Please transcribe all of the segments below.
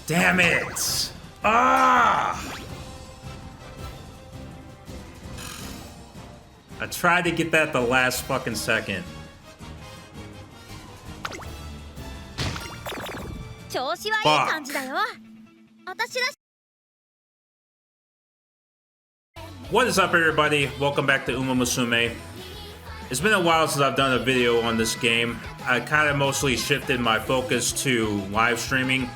Damn it! Ah! I tried to get that the last fucking second. Fuck. What is up, everybody? Welcome back to Umamusume. It's been a while since I've done a video on this game. I kind of mostly shifted my focus to live streaming.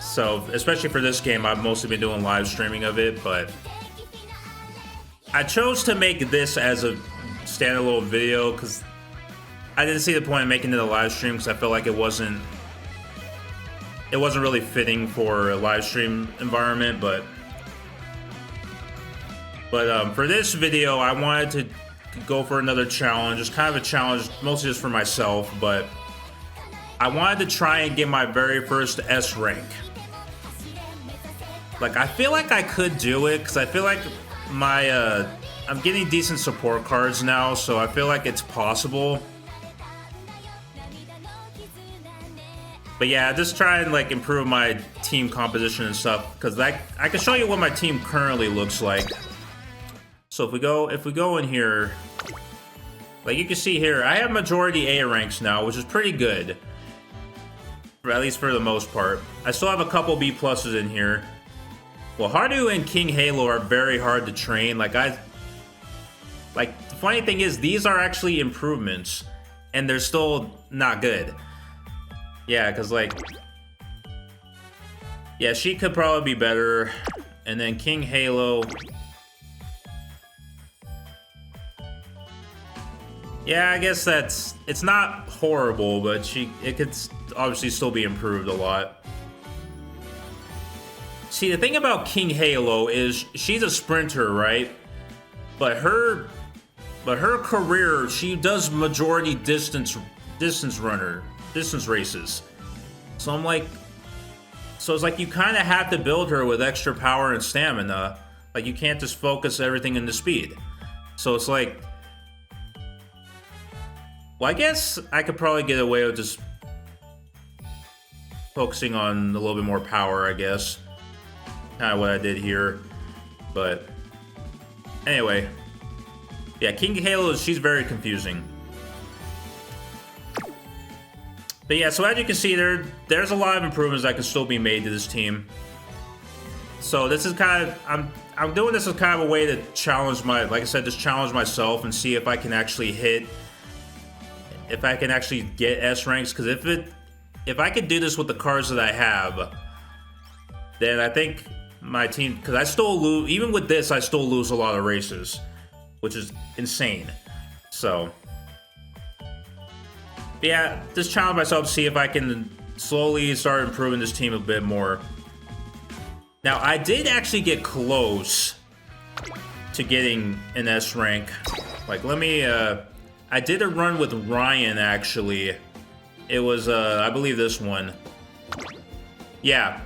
So, especially for this game, I've mostly been doing live streaming of it, but I chose to make this as a standalone video because I didn't see the point of making it a live stream because I felt like it wasn't really fitting for a live stream environment, but for this video, I wanted to go for another challenge. It's kind of a challenge, mostly just for myself, but I wanted to try and get my very first S rank. Like, I feel like I could do it, because I feel like my, I'm getting decent support cards now, so I feel like it's possible. But yeah, just try and like improve my team composition and stuff, because I can show you what my team currently looks like. So if we go in here, like you can see here, I have majority A ranks now, which is pretty good, at least for the most part. I still have a couple B pluses in here. Well, Hardu and King Halo are very hard to train. Like the funny thing is, these are actually improvements, and they're still not good. Yeah, because like, yeah, she could probably be better, and then King Halo. Yeah, I guess it's not horrible, but it could obviously still be improved a lot. See, the thing about King Halo is she's a sprinter, right? But her career, she does majority distance races. So I'm like, so it's like you kind of have to build her with extra power and stamina. Like, you can't just focus everything into speed. So it's like, well, I guess I could probably get away with just focusing on a little bit more power, I guess. Kind of what I did here. But anyway, yeah, King Halo, she's very confusing. But yeah, so as you can see, there's a lot of improvements that can still be made to this team. So this is kind of, I'm doing this as kind of a way to challenge like I said, just challenge myself and see if I can actually get S ranks, because if I could do this with the cards that I have, then I think my team, because I still lose, even with this, I still lose a lot of races, which is insane. So yeah, just challenge myself to see if I can slowly start improving this team a bit more. Now, I did actually get close to getting an S rank. Like, let me, I did a run with Ryan, actually. It was, I believe this one. Yeah.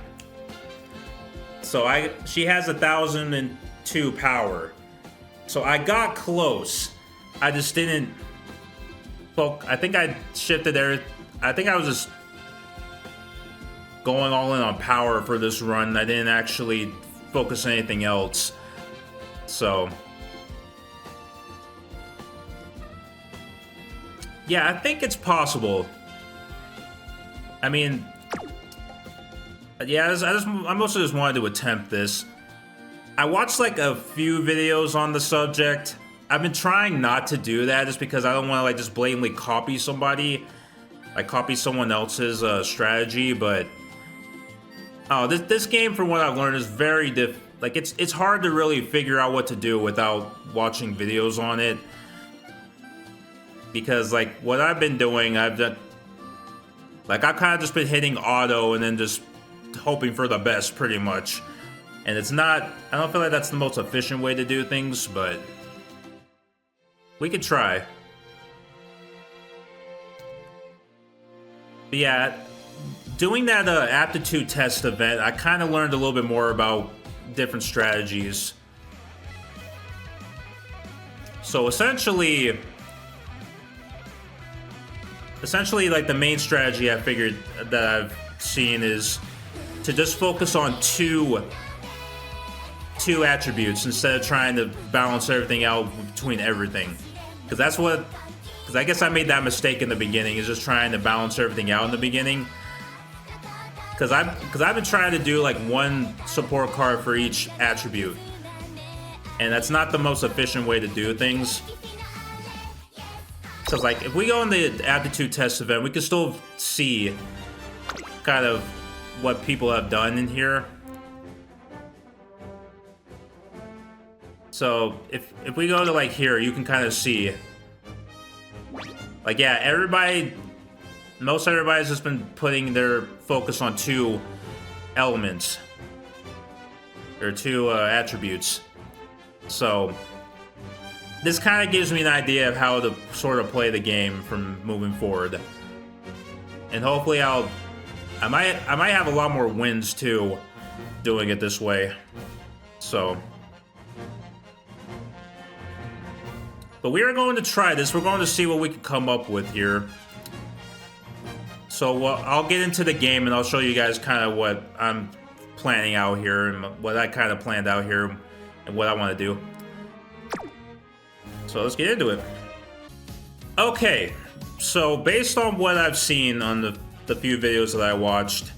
So she has 1,002 power. So I got close. I just didn't, I think I shifted there. I think I was just going all in on power for this run. I didn't actually focus on anything else. So yeah, I think it's possible. I mean, yeah, I mostly just wanted to attempt this. I watched like a few videos on the subject. I've been trying not to do that just because I don't want to like just blatantly copy somebody, like copy someone else's strategy. But oh, this game, from what I've learned, is very like it's hard to really figure out what to do without watching videos on it. Because like what I've been doing, I've kind of just been hitting auto and then just hoping for the best, pretty much. And it's not, I don't feel like that's the most efficient way to do things, but we could try. But yeah, doing that aptitude test event, I kind of learned a little bit more about different strategies. So essentially like the main strategy I figured that I've seen is to just focus on two attributes instead of trying to balance everything out between everything. Because I guess I made that mistake in the beginning, is just trying to balance everything out in the beginning. Because I've been trying to do like one support card for each attribute, and that's not the most efficient way to do things. Because like if we go in the aptitude test event, we can still see kind of what people have done in here. So if we go to like here, you can kind of see, like, yeah, most everybody's just been putting their focus on two elements or two attributes. So this kind of gives me an idea of how to sort of play the game from moving forward, and hopefully I might have a lot more wins too doing it this way. So. But we are going to try this. We're going to see what we can come up with here. So I'll get into the game and I'll show you guys kind of what I'm planning out here and what I kind of planned out here and what I want to do. So let's get into it. Okay, so based on what I've seen on the few videos that I watched,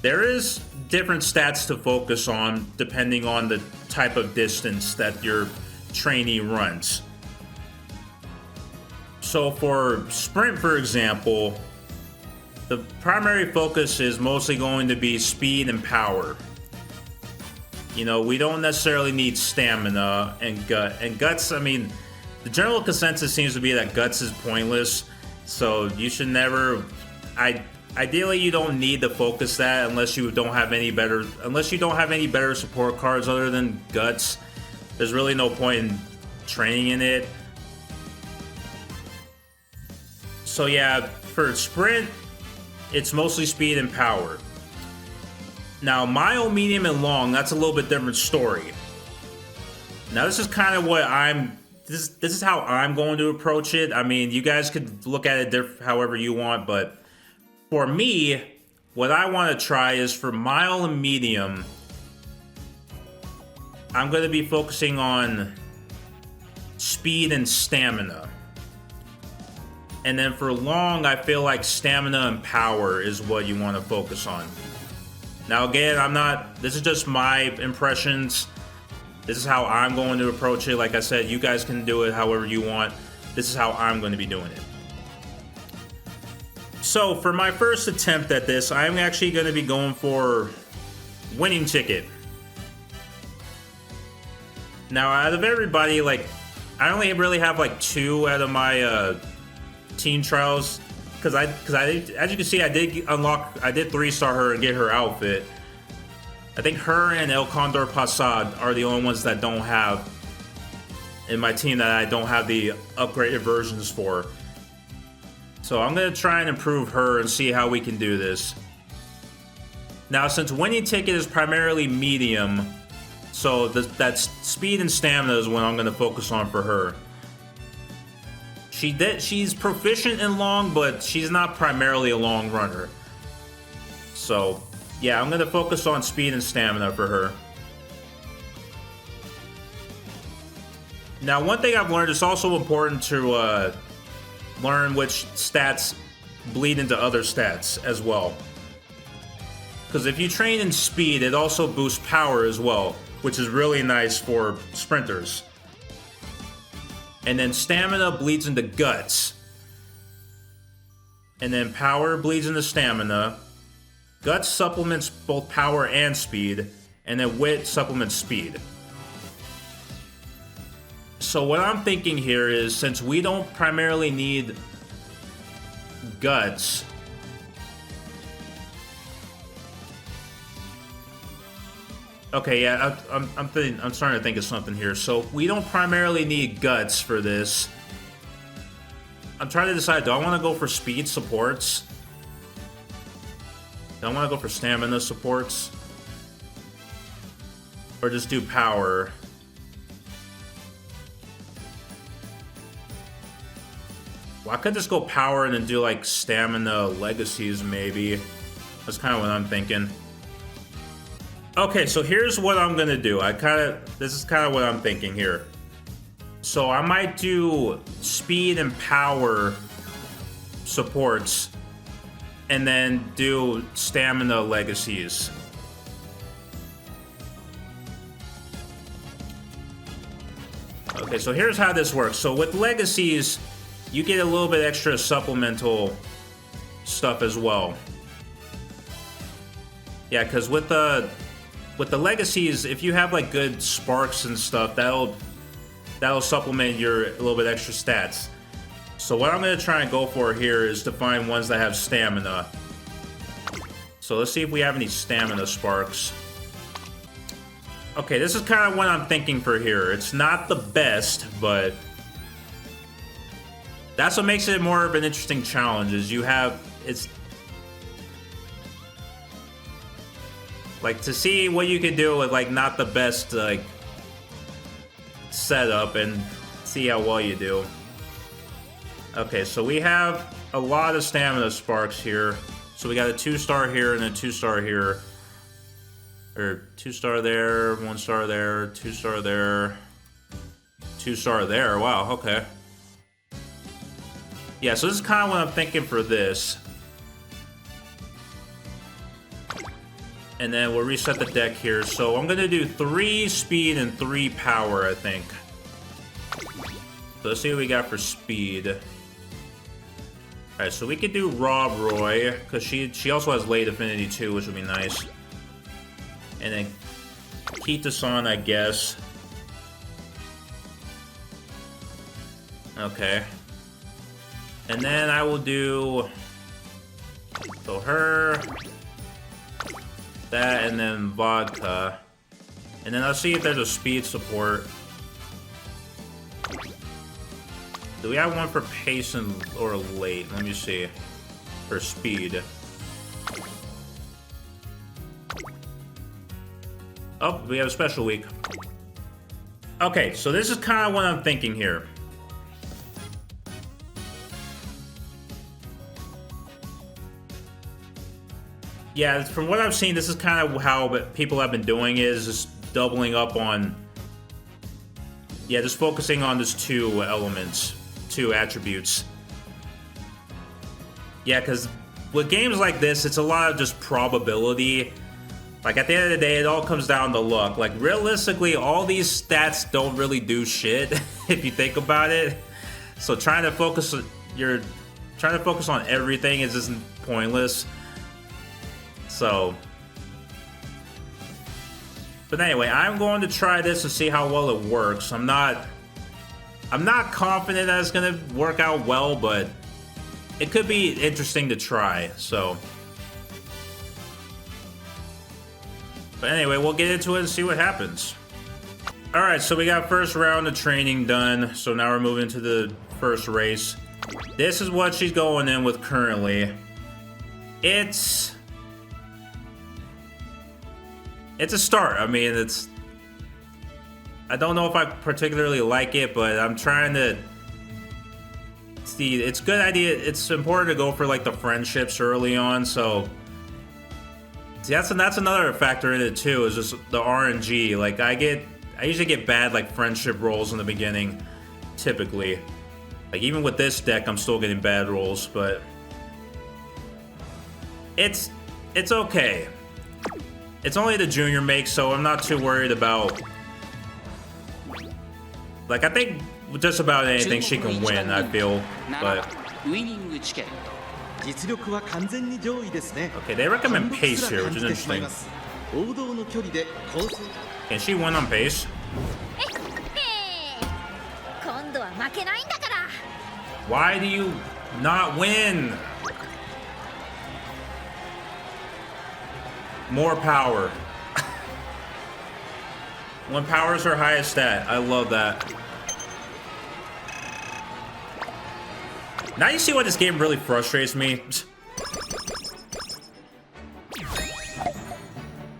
there is different stats to focus on depending on the type of distance that your trainee runs. So for sprint, for example, the primary focus is mostly going to be speed and power. You know, we don't necessarily need stamina and guts. I mean, the general consensus seems to be that guts is pointless, so you should never. Ideally, you don't need to focus that unless you don't have any better support cards other than guts. There's really no point in training in it. So yeah, for sprint, it's mostly speed and power. Now, mile, medium, and long, that's a little bit different story. Now, this is kind of what this is how I'm going to approach it. I mean, you guys could look at it however you want, but for me, what I want to try is for mile and medium, I'm going to be focusing on speed and stamina. And then for long, I feel like stamina and power is what you want to focus on. Now again, this is just my impressions. This is how I'm going to approach it. Like I said, you guys can do it however you want. This is how I'm going to be doing it. So for my first attempt at this, I'm actually going to be going for winning ticket. Now, out of everybody, like, I only really have like 2 out of my team trials, because as you can see, I did 3-star her and get her outfit. I think her and El Condor Passad are the only ones that don't have in my team that I don't have the upgraded versions for. So I'm gonna try and improve her and see how we can do this. Now, since winning ticket is primarily medium, so that's speed and stamina is what I'm going to focus on for her. She's proficient in long, but she's not primarily a long runner. So, yeah, I'm going to focus on speed and stamina for her. Now, one thing I've learned, it's also important to learn which stats bleed into other stats as well. Because if you train in speed, it also boosts power as well, which is really nice for sprinters. And then stamina bleeds into guts. And then power bleeds into stamina. Guts supplements both power and speed. And then wit supplements speed. So what I'm thinking here is, since we don't primarily need guts, okay, yeah, I'm starting to think of something here. So we don't primarily need guts for this. I'm trying to decide, do I want to go for speed supports? Do I want to go for stamina supports? Or just do power? Well, I could just go power and then do like stamina legacies maybe. That's kind of what I'm thinking. Okay, so here's what I'm gonna do. This is kind of what I'm thinking here. So I might do speed and power supports, and then do stamina legacies. Okay, so here's how this works. So with legacies, you get a little bit extra supplemental stuff as well. Yeah, because with the legacies, if you have like good sparks and stuff, that'll supplement your a little bit extra stats. So what I'm gonna try and go for here is to find ones that have stamina. So let's see if we have any stamina sparks. Okay, this is kind of what I'm thinking for here. It's not the best, but that's what makes it more of an interesting challenge. Is it's like to see what you can do with like not the best like setup and see how well you do. Okay, so we have a lot of stamina sparks here. So we got a 2-star here and a 2-star here. Or 2-star there, 1-star there, 2-star there, 2-star there. Wow, okay. Yeah, so this is kind of what I'm thinking for this. And then we'll reset the deck here. So I'm going to do 3 speed and 3 power, I think. So let's see what we got for speed. Alright, so we could do Rob Roy, because she also has late affinity too, which would be nice. And then Kita-san, I guess. Okay. And then I will do... So her... That, and then Vodka. And then I'll see if there's a speed support. Do we have one for pace and or late? Let me see. For speed. Oh, we have a special week. Okay, so this is kind of what I'm thinking here. Yeah, from what I've seen, this is kind of how people have been doing is just doubling up on... Yeah, just focusing on these 2 elements, 2 attributes. Yeah, because with games like this, it's a lot of just probability. Like, at the end of the day, it all comes down to luck. Like, realistically, all these stats don't really do shit, if you think about it. So trying to focus on everything is just pointless. So... But anyway, I'm going to try this and see how well it works. I'm not confident that it's going to work out well, but it could be interesting to try, so... But anyway, we'll get into it and see what happens. Alright, so we got first round of training done, so now we're moving to the first race. This is what she's going in with currently. It's a start. I mean, I don't know if I particularly like it, but I'm trying to see. It's a good idea. It's important to go for like the friendships early on, so... See, that's another factor in it too, is just the RNG. Like, I usually get bad, like, friendship rolls in the beginning, typically. Like, even with this deck, I'm still getting bad rolls, but... It's okay. It's only the junior make, so I'm not too worried about... Like, I think just about anything she can win, I feel, but... Okay, they recommend pace here, which is interesting. Can she win on pace? Why do you not win? More power. When power is her highest stat. I love that. Now you see why this game really frustrates me.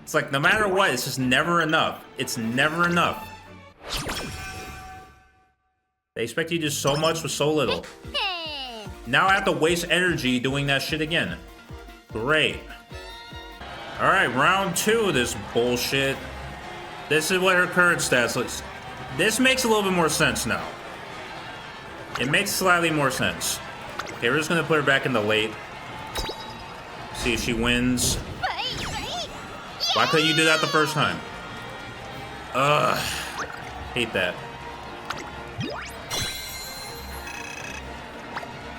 It's like, no matter what, it's just never enough. It's never enough. They expect you to do so much with so little. Now I have to waste energy doing that shit again. Great. All right, round 2 of this bullshit. This is what her current stats looks. This makes a little bit more sense now. It makes slightly more sense. Okay, we're just gonna put her back in the late. See if she wins. Why couldn't you do that the first time? Ugh. Hate that.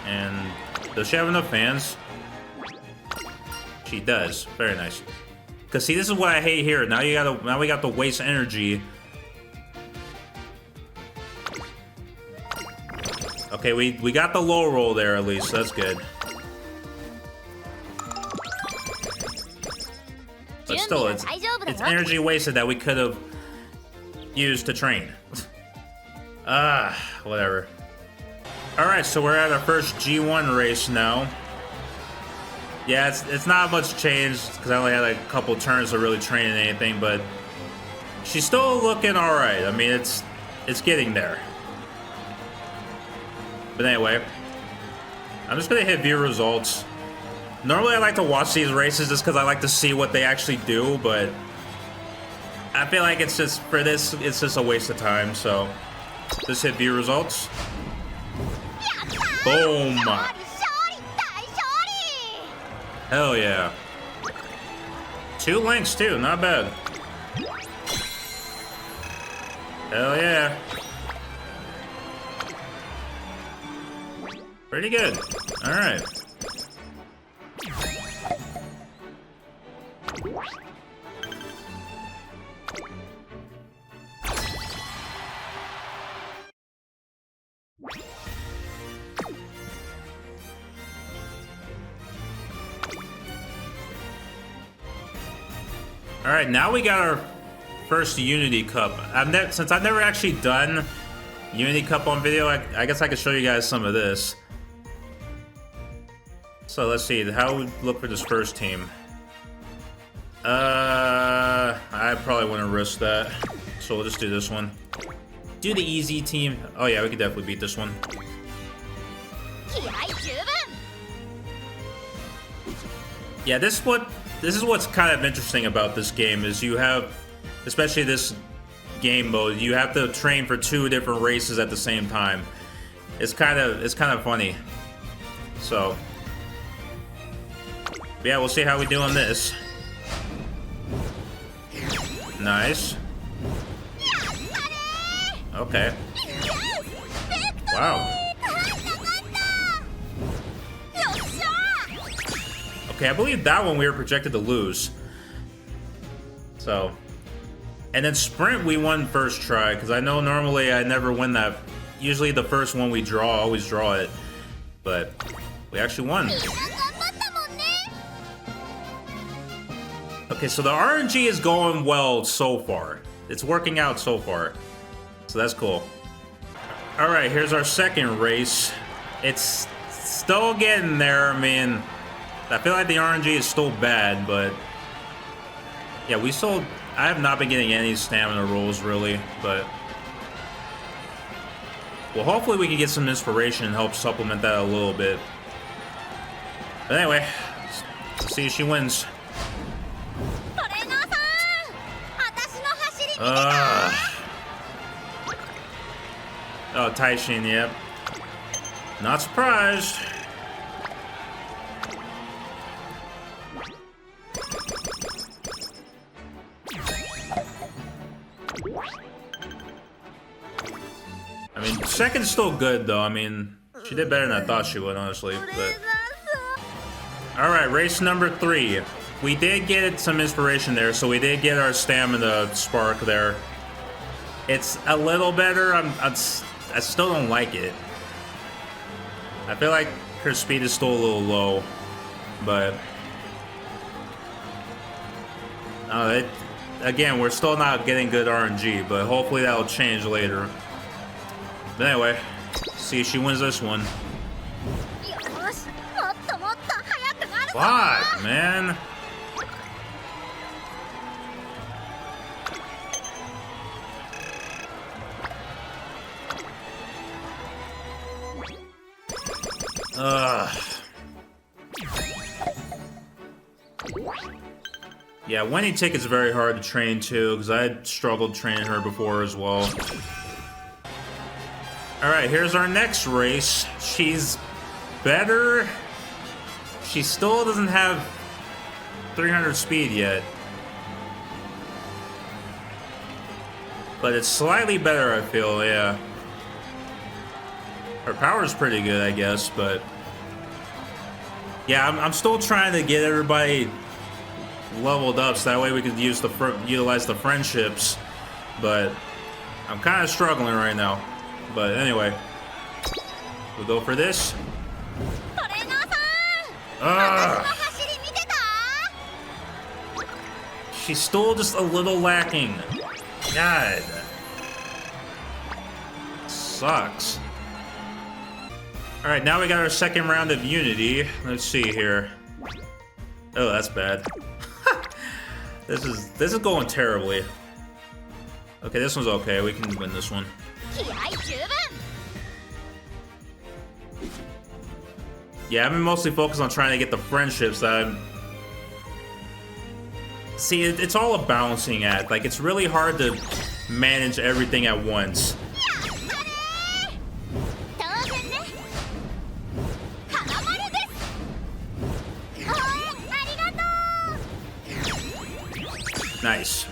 And does she have enough fans? She does. Very nice. Cause see, this is what I hate here. Now we got to waste energy. Okay, we got the low roll there at least. That's good. But still, it's energy wasted that we could have used to train. Whatever. Alright, so we're at our first G1 race now. Yeah, it's not much changed because I only had like a couple turns to really train anything, but she's still looking alright. I mean, it's getting there. But anyway, I'm just gonna hit view results. Normally I like to watch these races just because I like to see what they actually do, but I feel like it's just, for this, it's just a waste of time, so just hit view results. Boom! Hell yeah. 2 links too, not bad. Hell yeah. Pretty good. Alright. Alright, now we got our first Unity Cup. Since I've never actually done Unity Cup on video, I guess I could show you guys some of this. So let's see, how we look for this first team. I probably wouldn't risk that. So we'll just do this one. Do the easy team. Oh yeah, we could definitely beat this one. Yeah, this is what's kind of interesting about this game is you have, especially this game mode, you have to train for 2 different races at the same time. It's kind of funny. So yeah, we'll see how we do on this. Nice. Okay. Wow. Okay, I believe that one we were projected to lose. So, and then sprint we won first try, because I know normally I never win that. Usually the first one we draw, I always draw it. But we actually won. Okay, so the RNG is going well so far. It's working out so far. So that's cool. Alright, here's our second race. It's still getting there. I mean, I feel like the RNG is still bad, but yeah, I have not been getting any stamina rolls really, but well, hopefully we can get some inspiration and help supplement that a little bit. But anyway, let's see if she wins. Oh, Taishin, yep. Not surprised. I mean, second's still good, though. I mean, she did better than I thought she would, honestly. But alright, race number 3. We did get some inspiration there, so we did get our stamina spark there. It's a little better. I still don't like it. I feel like her speed is still a little low, but again, we're still not getting good RNG, but hopefully that'll change later. But anyway, see if she wins this one. What, man? Ugh. Yeah, Wendy Tick is very hard to train too, because I struggled training her before as well. Alright, here's our next race. She's better. She still doesn't have 300 speed yet. But it's slightly better, I feel, yeah. Her power's pretty good, I guess, but... Yeah, I'm still trying to get everybody leveled up so that way we could utilize the friendships. But I'm kind of struggling right now. But anyway, we'll go for this. She's still just a little lacking. God. Sucks. Alright, now we got our second round of Unity. Let's see here. Oh, that's bad. This is going terribly. Okay, this one's okay. We can win this one. Yeah, I've been mostly focused on trying to get the friendships that I'm... See, it's all a balancing act. Like, it's really hard to manage everything at once. Nice.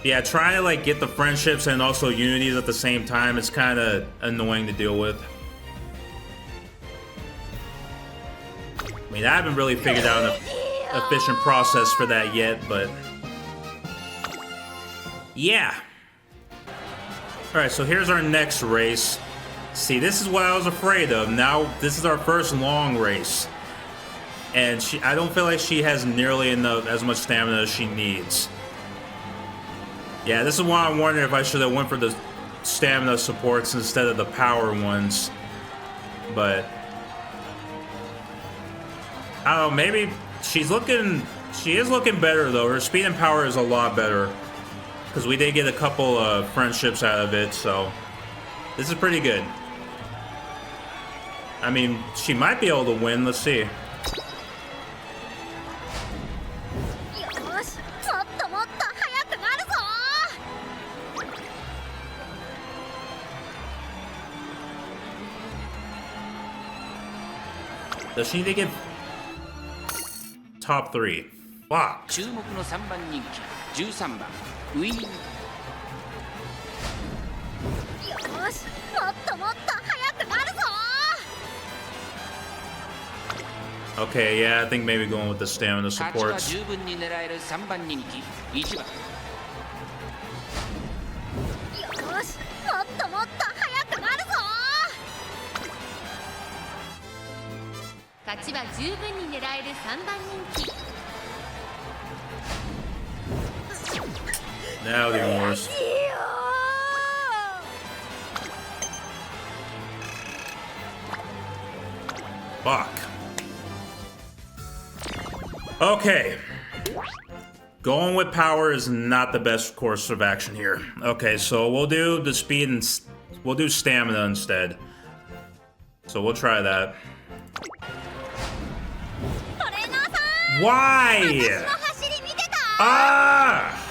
Yeah, trying to like get the friendships and also unities at the same time is kind of annoying to deal with. I mean, I haven't really figured out an efficient process for that yet, but yeah. Alright, so here's our next race. See, this is what I was afraid of. Now, this is our first long race. And I don't feel like she has nearly as much stamina as she needs. Yeah, this is why I'm wondering if I should have went for the stamina supports instead of the power ones. But I don't know, maybe she is looking better though. Her speed and power is a lot better. Because we did get a couple of friendships out of it, so this is pretty good. I mean, she might be able to win, let's see. Does she need to get top 3? Fuck. Okay, yeah, I think maybe going with the stamina supports. Now the worse. Fuck. Okay. Going with power is not the best course of action here. Okay, so we'll do the speed and we'll do stamina instead. So we'll try that. Why? Ah!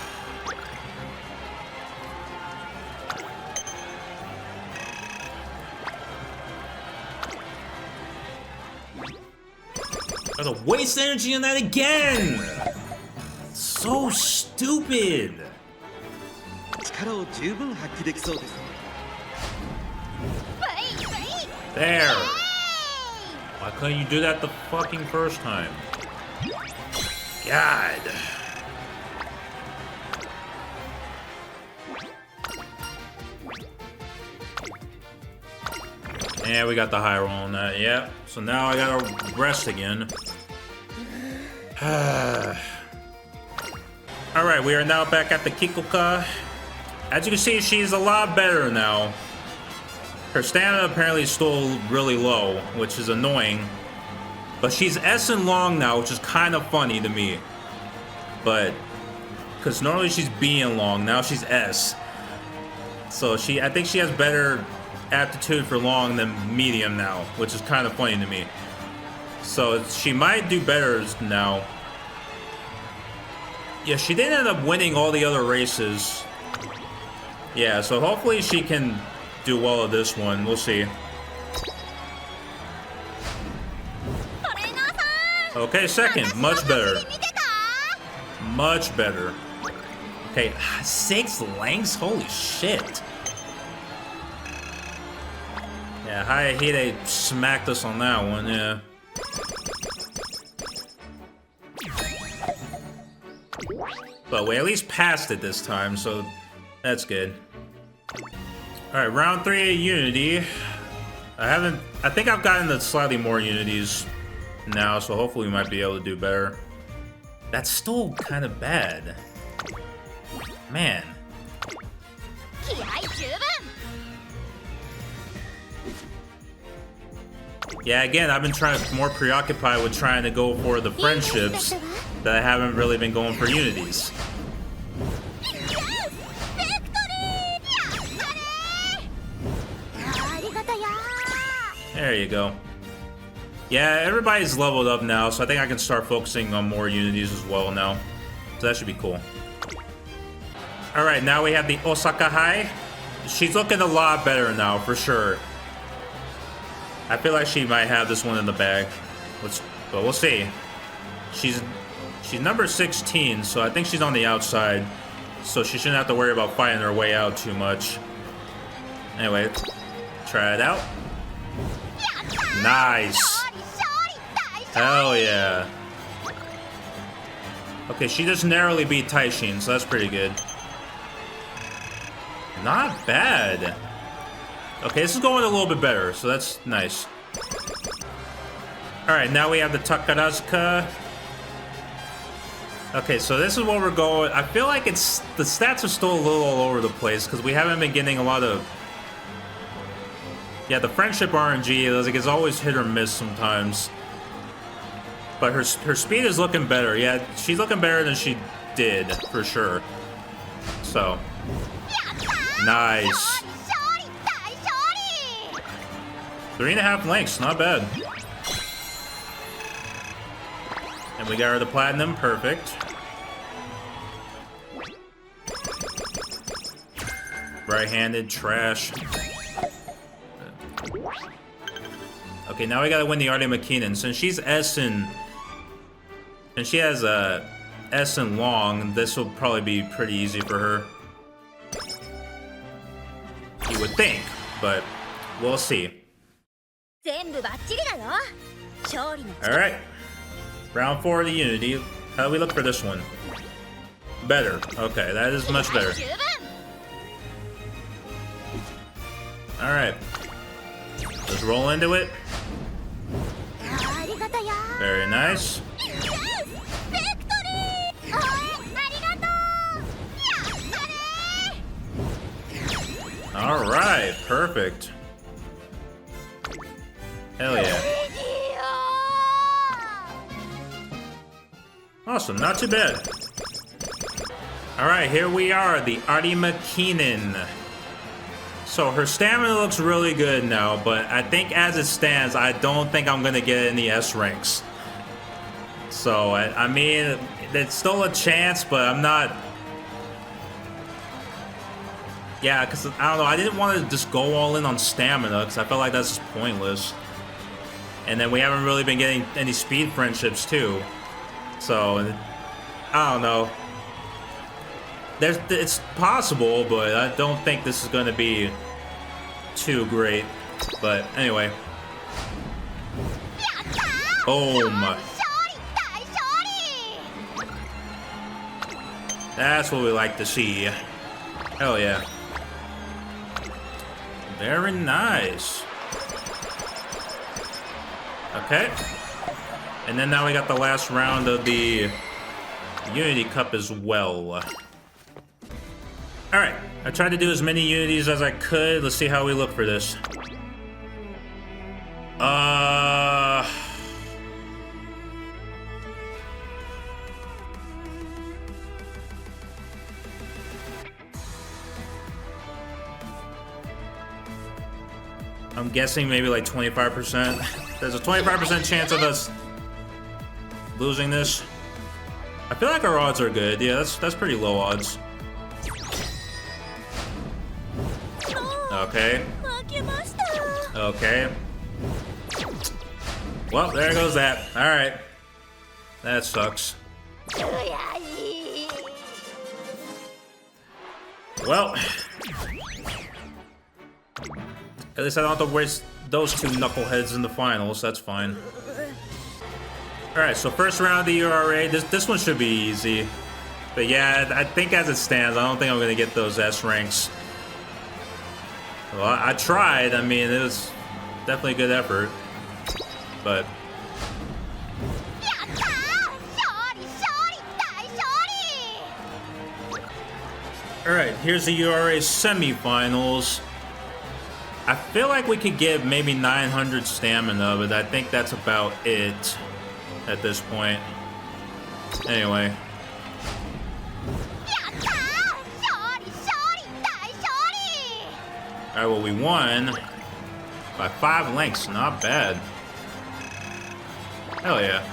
I gotta waste energy on that again! So stupid! There! Why couldn't you do that the fucking first time? God! Yeah, we got the high roll on that, yeah. So now I gotta rest again. Alright, we are now back at the Kikoka. As you can see, she's a lot better now. Her stamina apparently is still really low, which is annoying. But she's S and long now, which is kind of funny to me. But, because normally she's B and long, now she's S. So I think she has better aptitude for long than medium now, which is kind of funny to me. So she might do better now. Yeah, she did end up winning all the other races. Yeah, so hopefully she can do well at this one. We'll see. Okay, second. Much better. Much better. Okay, 6 lengths? Holy shit. Yeah, Hayahide smacked us on that one, yeah. But we at least passed it this time, so that's good. Alright, round 3 of Unity. I think I've gotten the slightly more Unities now, so hopefully we might be able to do better. That's still kind of bad. Man. Yeah, again, I've been more preoccupied with trying to go for the friendships that I haven't really been going for Unities. There you go. Yeah, everybody's leveled up now, so I think I can start focusing on more Unities as well now. So that should be cool. Alright, now we have the Osaka High. She's looking a lot better now, for sure. I feel like she might have this one in the bag. But we'll see. She's number 16, so I think she's on the outside. So she shouldn't have to worry about fighting her way out too much. Anyway, try it out. Nice. Hell yeah. Okay, she just narrowly beat Taishin, so that's pretty good. Not bad. Okay, this is going a little bit better, so that's nice. Alright, now we have the Takarazuka. Okay, so this is what we're going. I feel like the stats are still a little all over the place because we haven't been getting a lot of. Yeah, the friendship RNG, like, it's always hit or miss sometimes. But her speed is looking better. Yeah, she's looking better than she did, for sure. So. Nice. 3.5 lengths, not bad. And we got her the platinum, perfect. Right-handed, trash. Okay, now we gotta win the Artie McKinnon. Since she's S and she has a S and long, this will probably be pretty easy for her. You would think, but we'll see. Alright. Round 4 of the Unity. How do we look for this one? Better. Okay, that is much better. Alright. Let's roll into it. Very nice. Alright, perfect. Hell yeah. Awesome, not too bad. Alright, here we are, the Artie McKinnon. So her stamina looks really good now, but I think as it stands, I don't think I'm gonna get any S ranks. So, I mean, it's still a chance, but I'm not... Yeah, because, I don't know, I didn't want to just go all in on stamina, because I felt like that's just pointless. And then we haven't really been getting any speed friendships, too. So, I don't know. It's possible, but I don't think this is going to be too great. But, anyway. Boom. That's what we like to see. Hell yeah. Very nice. Okay. And then now we got the last round of the Unity Cup as well. Alright. I tried to do as many Unities as I could. Let's see how we look for this. I'm guessing maybe like 25%. There's a 25% chance of us losing this. I feel like our odds are good. Yeah, that's pretty low odds. Okay. Okay. Well, there goes that. Alright. That sucks. Well, at least I don't have to waste those two knuckleheads in the finals. That's fine. Alright, so first round of the URA. This one should be easy. But yeah, I think as it stands, I don't think I'm going to get those S ranks. Well, I tried. I mean, it was definitely a good effort. But... Alright, here's the URA semifinals. I feel like we could get maybe 900 stamina, but I think that's about it at this point. Anyway. Alright, well, we won by 5 lengths. Not bad. Hell yeah.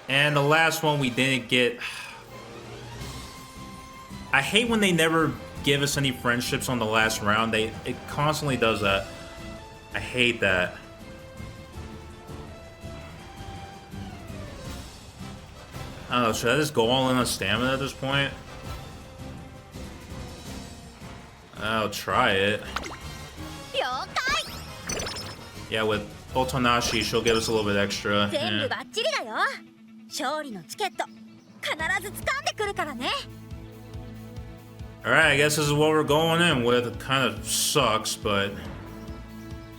And the last one we didn't get. I hate when they never give us any friendships on the last round. It constantly does that. I hate that. I don't know, should I just go all in on stamina at this point? I'll try it. Yeah, with Otonashi, she'll give us a little bit extra. Yeah. Alright, I guess this is what we're going in with. It kind of sucks, but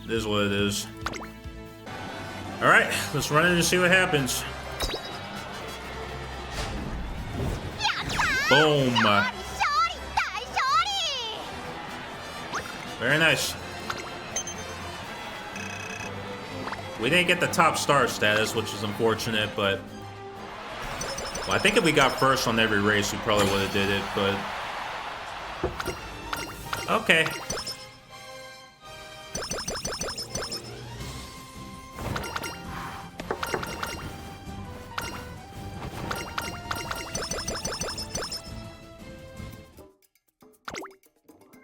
it is what it is. Alright, let's run in and see what happens. Boom! Very nice. We didn't get the top star status, which is unfortunate, but... Well, I think if we got first on every race, we probably would have did it, but... Okay.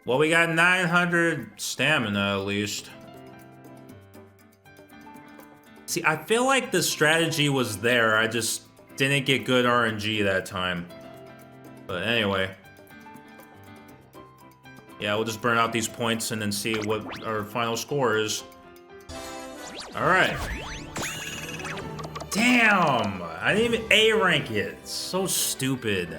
Well, we got 900 stamina, at least. See, I feel like the strategy was there. I just didn't get good RNG that time. But anyway. Yeah, we'll just burn out these points and then see what our final score is. Alright. Damn! I didn't even A rank it. It's so stupid.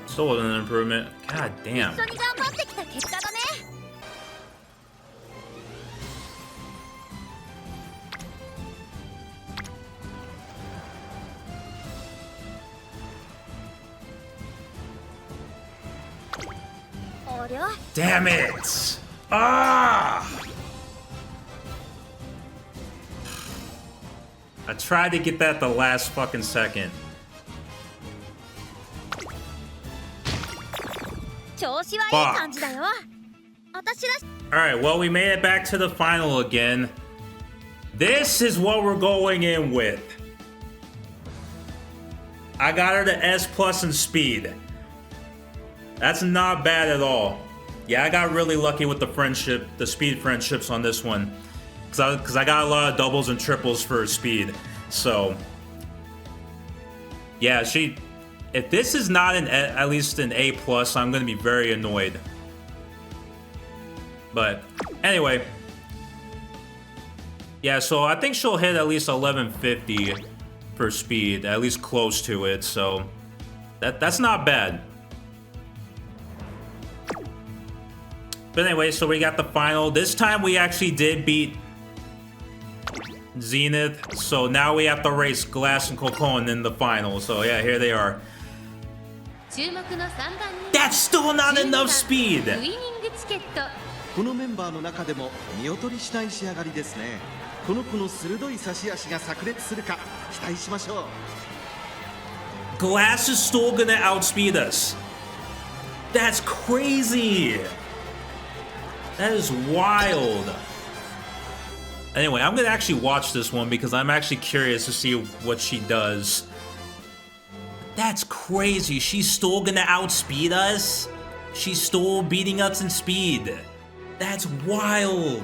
Still wasn't an improvement. God damn. Damn it! Ah! I tried to get that the last fucking second. Fuck. Alright, well, we made it back to the final again. This is what we're going in with. I got her to S plus in speed. That's not bad at all. Yeah, I got really lucky with the speed friendships on this one. Because I got a lot of doubles and triples for speed. So, yeah, if this is not at least an A+, I'm going to be very annoyed. But, anyway. Yeah, so I think she'll hit at least 1150 for speed. At least close to it, so that's not bad. But anyway, so we got the final. This time we actually did beat Zenith. So now we have to race Glass and Kokon in the final. So yeah, here they are. That's still not enough speed! この子の鋭い差し足が炸裂するか期待しましょう。 Glass is still gonna outspeed us. That's crazy. That is wild. Anyway, I'm gonna actually watch this one because I'm actually curious to see what she does. That's crazy. She's still gonna outspeed us? She's still beating us in speed. That's wild.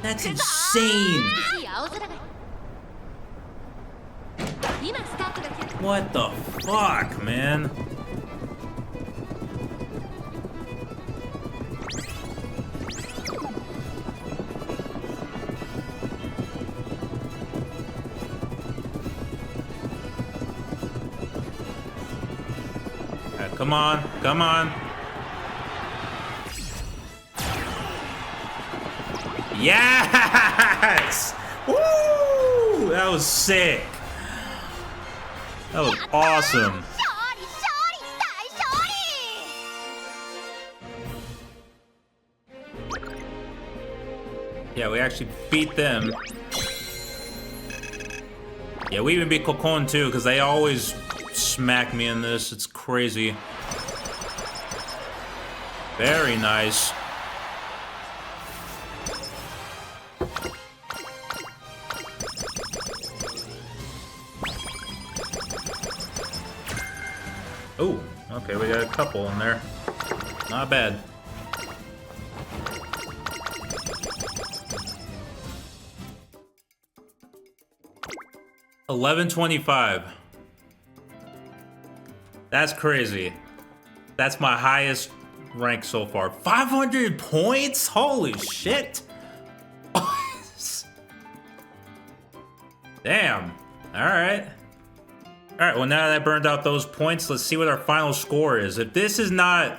That's insane. What the fuck, man? Come on, come on. Yes! Woo! That was sick. That was awesome. Yeah, we actually beat them. Yeah, we even beat Kokon too, because they always smack me in this. It's crazy. Very nice. Oh, okay, we got a couple in there. Not bad. $11.25. That's crazy. That's my highest rank so far. 500 points? Holy shit. Damn. Alright. Alright, well now that I burned out those points, let's see what our final score is. If this is not...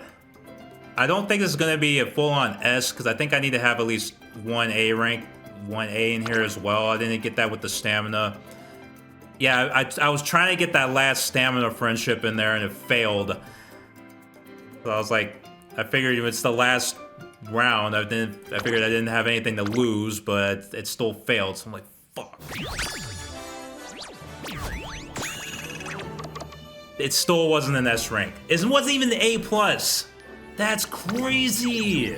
I don't think this is going to be a full-on S, because I think I need to have at least one A rank, one A in here as well. I didn't get that with the stamina. Yeah, I was trying to get that last stamina friendship in there, and it failed. So I was like, I figured if it's the last round, I figured I didn't have anything to lose, but it still failed. So I'm like, fuck. It still wasn't an S rank. It wasn't even the A+. That's crazy.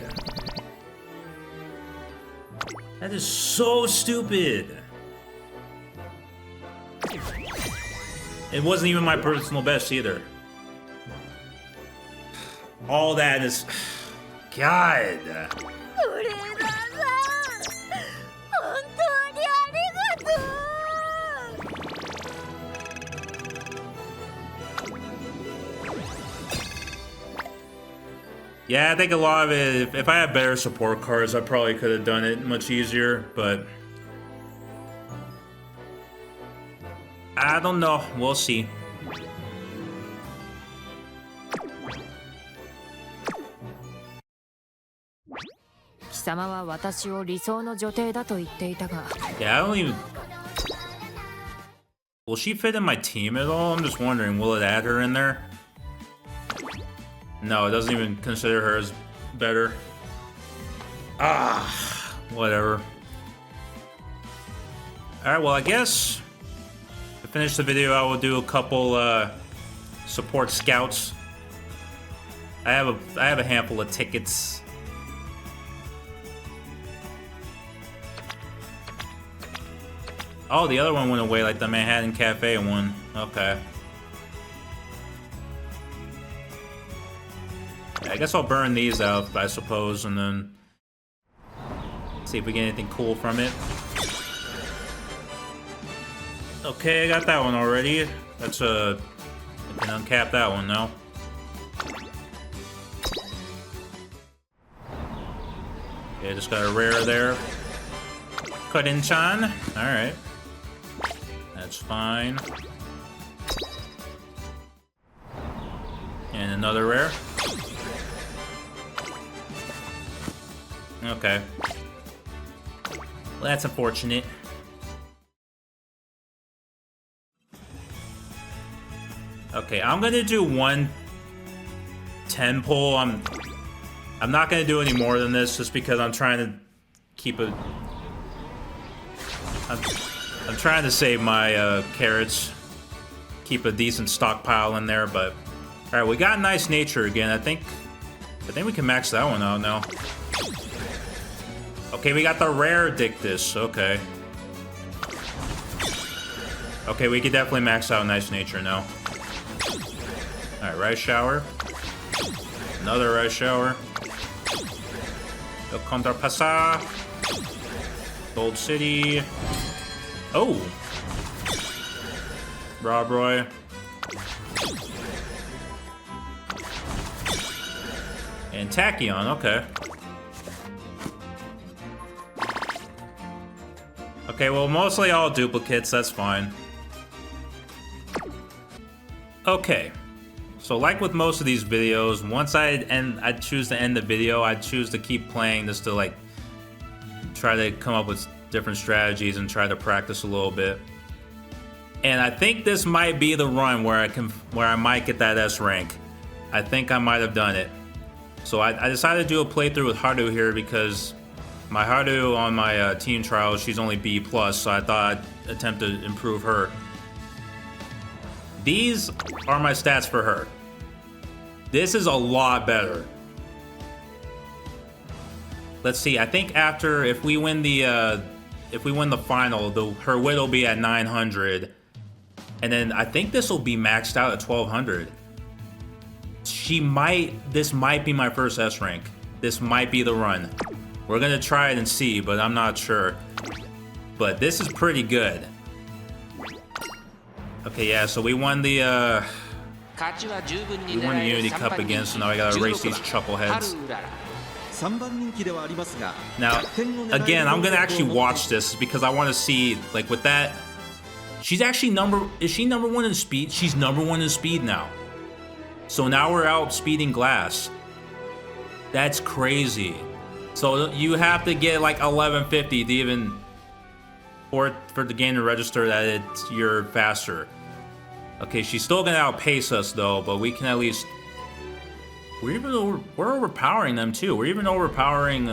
That is so stupid. It wasn't even my personal best either. All that is... God. Yeah, I think a lot of it, if I had better support cards, I probably could have done it much easier, but... I don't know. We'll see. Yeah, I don't even... Will she fit in my team at all? I'm just wondering, will it add her in there? No, it doesn't even consider her as better. Ah, whatever. Alright, well, I guess to finish the video, I will do a couple support scouts. I have a handful of tickets. Oh, the other one went away, like the Manhattan Cafe one. Okay. I guess I'll burn these out, I suppose, and then see if we get anything cool from it. Okay, I got that one already. That's I can uncap that one now. Okay, just got a rare there. Kodinchan. Alright. That's fine. And another rare. Okay. Well, that's unfortunate. Okay, I'm gonna do one 10 pull. I'm not gonna do any more than this just because I'm trying to keep it. I'm trying to save my carrots, keep a decent stockpile in there. But all right, we got nice nature again. I think we can max that one out now. Okay, we got the rare Dictus. Okay. Okay, we could definitely max out nice nature now. All right, rice shower. Another rice shower. El Contrapasa. Gold City. Oh. Rob Roy. And Tachyon, okay. Okay, well, mostly all duplicates, that's fine. Okay. So like with most of these videos, once I'd choose to end the video, I'd choose to keep playing just to like try to come up with different strategies and try to practice a little bit. And I think this might be the run where I might get that S rank. I think I might have done it. So I decided to do a playthrough with Haru here because my Haru on my team trials, she's only B+, so I thought I'd attempt to improve her. These are my stats for her. This is a lot better. Let's see. I think after if we win the final, her wit will be at 900, and then I think this will be maxed out at 1200. This might be my first S rank. This might be the run. We're gonna try it and see, but I'm not sure. But this is pretty good. Okay, yeah, so we won the Unity Cup again, so now I gotta race these chuckleheads. Now, again, I'm gonna actually watch this because I want to see, like, with that, she's actually is she number 1 in speed? She's number 1 in speed now. So now we're out speeding Glass. That's crazy. So you have to get like 1150 to even for the game to register that you're faster. Okay, she's still gonna outpace us though, but we can at least we're overpowering them too. We're even overpowering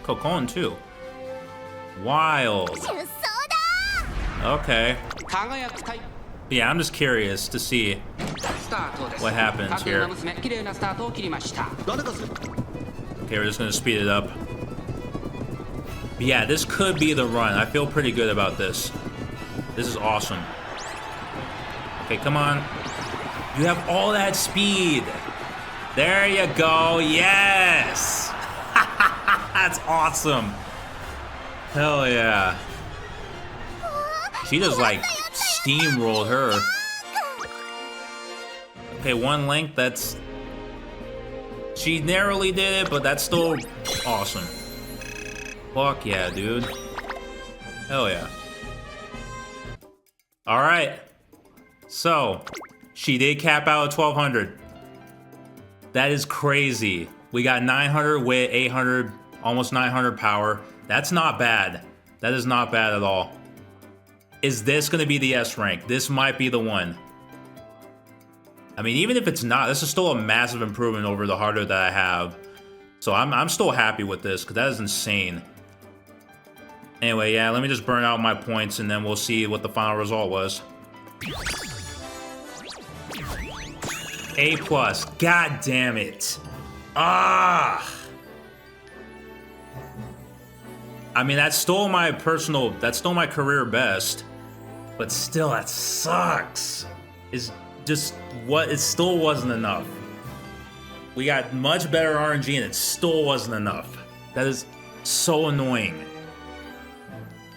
Kokon too. Wild. Okay. Yeah, I'm just curious to see what happens here. Okay, we're just gonna speed it up. But yeah, this could be the run. I feel pretty good about this. This is awesome. Okay, come on. You have all that speed. There you go. Yes. That's awesome. Hell yeah. She just like steamrolled her. Okay, 1 link, that's... She narrowly did it, but that's still awesome. Fuck yeah, dude. Hell yeah. Alright. So, she did cap out at 1200. That is crazy. We got 900 wit, 800, almost 900 power. That's not bad. That is not bad at all. Is this going to be the S rank? This might be the one. I mean, even if it's not, this is still a massive improvement over the harder that I have. So I'm still happy with this, because that is insane. Anyway, yeah, let me just burn out my points, and then we'll see what the final result was. A+. God damn it. Ah! I mean, that's still my career best. But still, that sucks. It's just it still wasn't enough. We got much better RNG and it still wasn't enough. That is so annoying.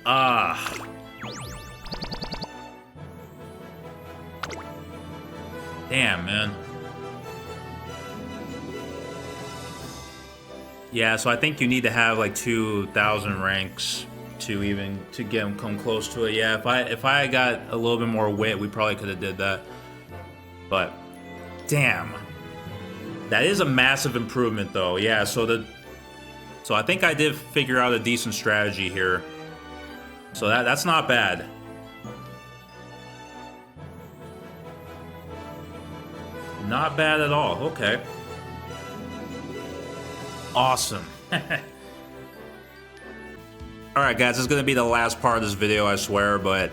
Ah. Damn, man. Yeah, so I think you need to have like 2,000 ranks to get them come close to it. Yeah, if I got a little bit more wit, we probably could have did that. But damn, that is a massive improvement though. Yeah, so I think I did figure out a decent strategy here. So that's not bad. Not bad at all. Okay. Awesome. Alright guys, this is gonna be the last part of this video, I swear, but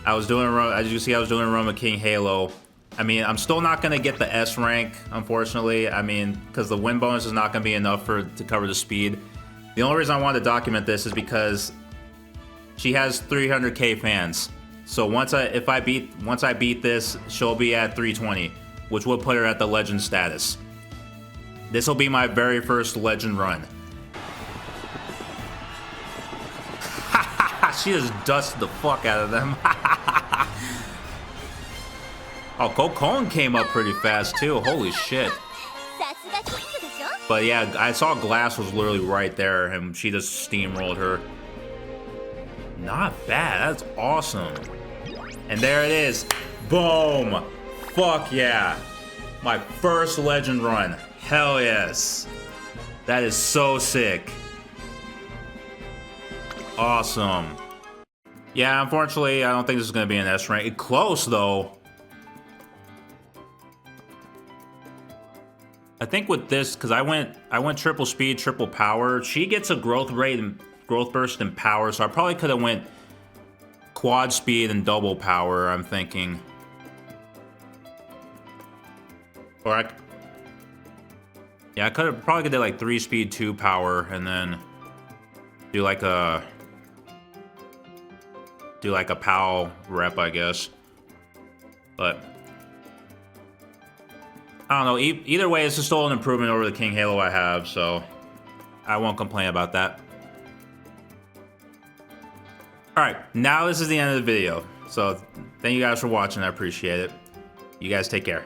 I was doing, as you can see, I was doing a run with King Halo. I mean, I'm still not gonna get the S rank, unfortunately. I mean, because the win bonus is not gonna be enough to cover the speed. The only reason I wanted to document this is because she has 300k fans. So once I beat this, she'll be at 320, which will put her at the legend status. This will be my very first legend run. She just dusted the fuck out of them. Oh, Kokon came up pretty fast too. Holy shit. But yeah, I saw Glass was literally right there and she just steamrolled her. Not bad. That's awesome. And there it is. Boom. Fuck yeah. My first legend run. Hell yes. That is so sick. Awesome. Yeah, unfortunately, I don't think this is going to be an S rank. Close, though. I think with this, because I went triple speed, triple power. She gets a growth rate and growth burst and power, so I probably could have went quad speed and double power, I'm thinking. Or I could have probably did like 3 speed, 2 power, and then do like a POW rep, I guess. But I don't know. Either way, it's still an improvement over the King Halo I have, so I won't complain about that. Alright, now this is the end of the video. So thank you guys for watching. I appreciate it. You guys take care.